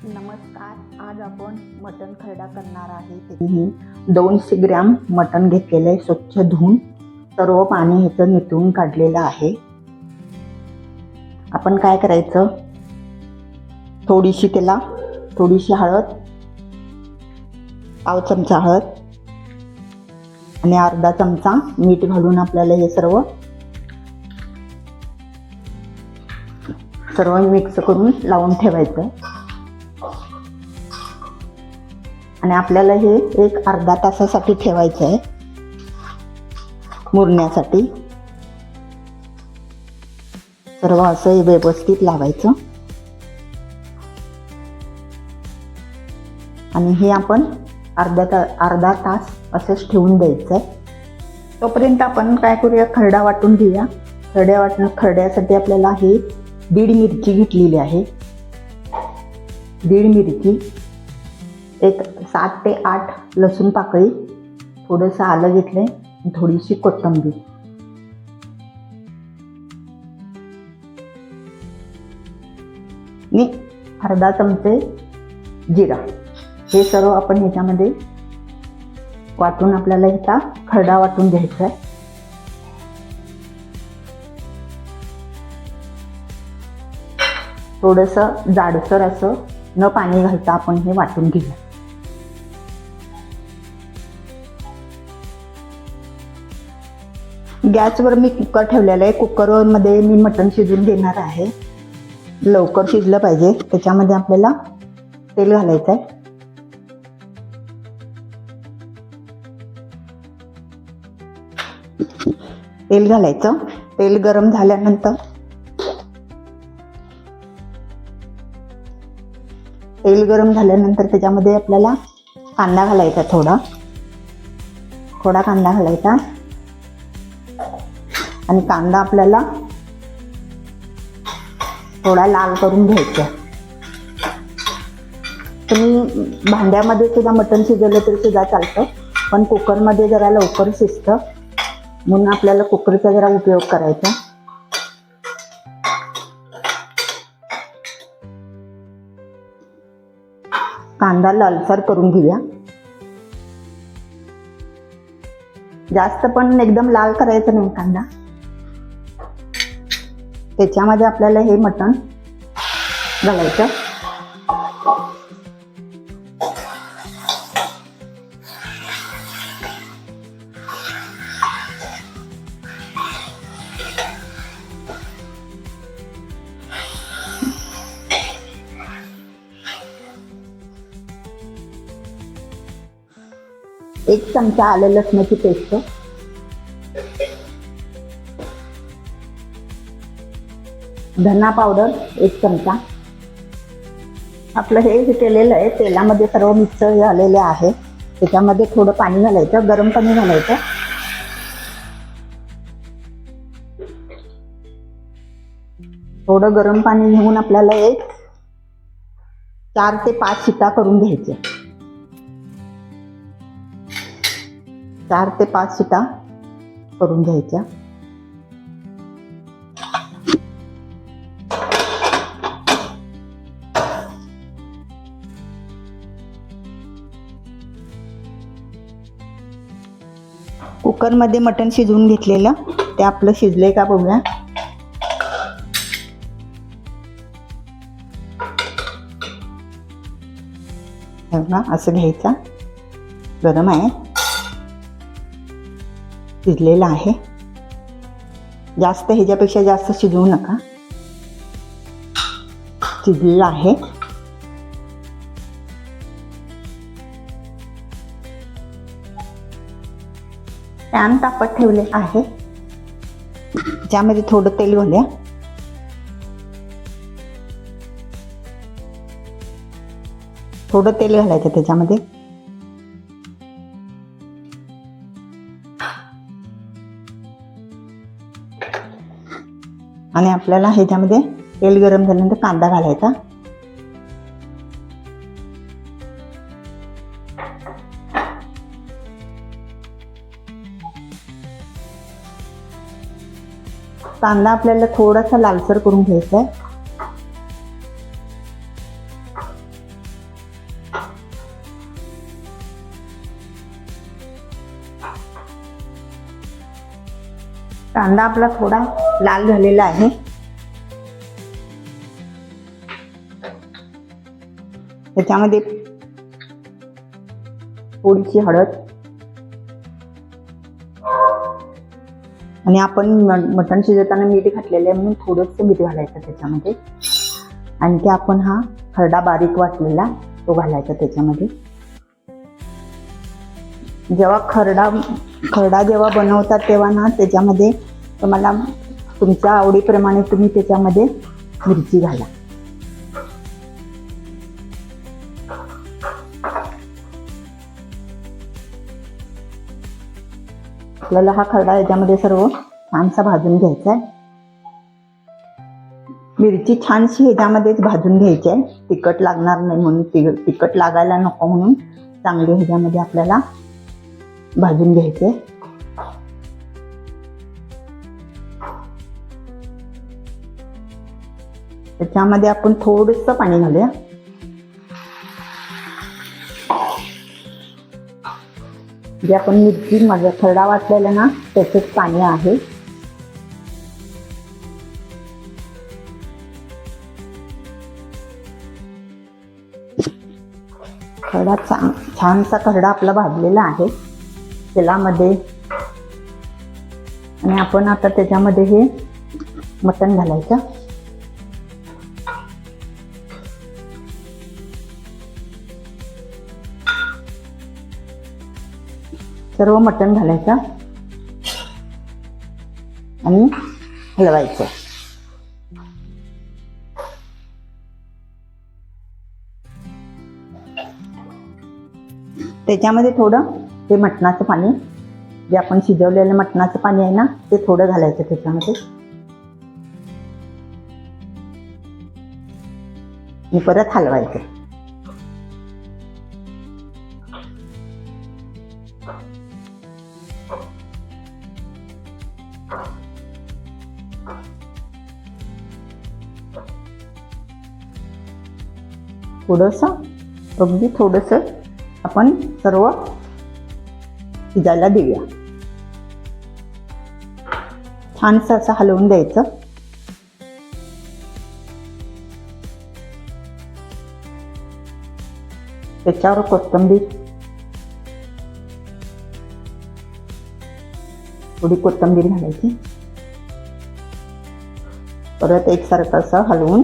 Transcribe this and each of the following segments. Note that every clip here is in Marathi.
नमस्कार. आज आपण मटण खरडा करणार आहे. त्यासाठी 200 ग्रॅम मटण घेतलेलं आहे. स्वच्छ धुवून सर्व पाणी ह्याचं निथळून काढलेलं आहे. आपण काय करायचं, थोडीशी हळद, पाव चमचा हळद आणि अर्धा चमचा मीठ घालून आपल्याला हे सर्व मिक्स करून लावून ठेवायचं. आणि आपल्याला हे एक अर्धा तासासाठी ठेवायचं आहे मुरण्यासाठी. सर्व असं व्यवस्थित लावायचं आणि हे आपण अर्धा तास असंच ठेवून द्यायचं आहे. तोपर्यंत आपण काय करूया, खरडा वाटून घेऊया. खरड्यासाठी आपल्याला हे 1.5 मिरची घेतलेली आहे. 1.5 मिरची, एक 7 ते 8 लसूण पाकळी, थोडंसं आलं घेतलंय, थोडीशी कोथिंबीर. आणि अर्धा चमचे जिरा. हे सर्व आपण ह्याच्यामध्ये वाटून आपल्याला ह्याचा खरडा वाटून घ्यायचा आहे. थोडंसं जाडसर असं न पाणी घालता आपण हे वाटून घेऊया. गॅसवर मी कुकर ठेवलेला आहे. कुकरमध्ये मी मटण शिजवून घेणार आहे. लवकर शिजलं पाहिजे. त्याच्यामध्ये आपल्याला तेल घालायचं आहे. तेल घालायचं. तेल गरम झाल्यानंतर त्याच्यामध्ये आपल्याला कांदा घालायचा. थोडा कांदा घालायचा आणि कांदा आपल्याला थोडा लाल करून घ्यायचा. तुम्ही भांड्यामध्ये सुद्धा मटण शिजवलं तरी सुद्धा चालतं, पण कुकरमध्ये जरा लवकर शिजतं म्हणून आपल्याला कुकरचा जरा उपयोग करायचा. कांदा लालसर करून घेऊया. जास्त पण एकदम लाल करायचं नाही कांदा. त्याच्यामध्ये आपल्याला हे मटण घालायचं. एक चमचा आलं लसणाची पेस्ट, धना पावडर 1 चमचा. आपलं हे केलेलं आहे तेलामध्ये सर्व मिक्स झालेले आहे. त्याच्यामध्ये थोडं पाणी घालायचं, गरम पाणी घालायचं. थोडं गरम पाणी घेऊन आपल्याला एक 4 ते 5 शिट्या करून घ्यायच्या. 4 ते 5 शिट्या करून घ्यायच्या. कुकरमध्ये मटण शिजवून घेतलेलं ते आपलं शिजलंय का बघूया. असं घ्यायचं. गरम आहे, शिजलेलं आहे. जास्त ह्याच्यापेक्षा जास्त शिजवू नका. शिजलेलं आहे. पॅन तापत ठेवले आहे. त्यामध्ये थोडं तेल घालूया. थोडं तेल घालायचं त्याच्यामध्ये. आणि आपल्याला ह्याच्यामध्ये तेल गरम झाल्यानंतर कांदा घालायचा. कांदा आपल्याला थोडासा लालसर करून घ्यायचा आहे. कांदा आपला थोडा लाल झालेला आहे. त्याच्यामध्ये थोडीशी हळद आणि आपण मटण शिजवताना मीठ घातलेलं आहे म्हणून थोडंसं मीठ घालायचं त्याच्यामध्ये. आणखी आपण हा खरडा बारीक वाटलेला तो घालायचा त्याच्यामध्ये. जेव्हा खरडा जेव्हा बनवतात तेव्हा ना त्याच्यामध्ये तुम्हाला तुमच्या आवडीप्रमाणे तुम्ही त्याच्यामध्ये मिरची घाला. आपल्याला हा खरडा याच्यामध्ये सर्व छानसा भाजून घ्यायचा आहे. मिरची छानशी ह्याच्यामध्येच भाजून घ्यायची आहे, तिखट लागणार नाही म्हणून, तिखट लागायला नको म्हणून चांगली ह्याच्यामध्ये आपल्याला भाजून घ्यायचे. त्याच्यामध्ये आपण थोडंसं पाणी घालूया. जे आपण मिरची मध्ये खरडा वाटलेला ना त्याचंच पाणी आहे. खरडा छानसा खरडा आपला भाजलेला आहे तेलामध्ये. आणि आपण आता त्याच्यामध्ये हे मटण घालायचं. सर्व मटण घालायचं आणि हलवायचं. त्याच्यामध्ये थोडं ते मटणाचं पाणी, जे आपण शिजवलेलं मटणाचं पाणी आहे ना ते थोडं घालायचं त्याच्यामध्ये. आणि परत हलवायचं. थोडंसं, अगदी थोडंसं आपण सर्व शिजायला देऊया. छानसं असं हलवून द्यायचं. त्याच्यावर कोथिंबीर, थोडी कोथिंबीर घालायची. परत एकसारखं असं हलवून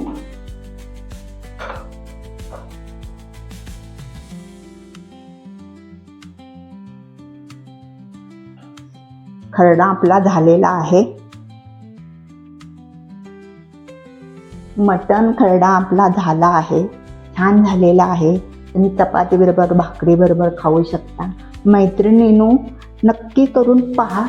खरडा आपला झालेला आहे. मटण खरडा आपला झाला आहे, छान झालेला आहे. तुम्ही चपाती बरोबर, भाकरी बरोबर खाऊ शकता. मैत्रिणींनो, नक्की करून पहा.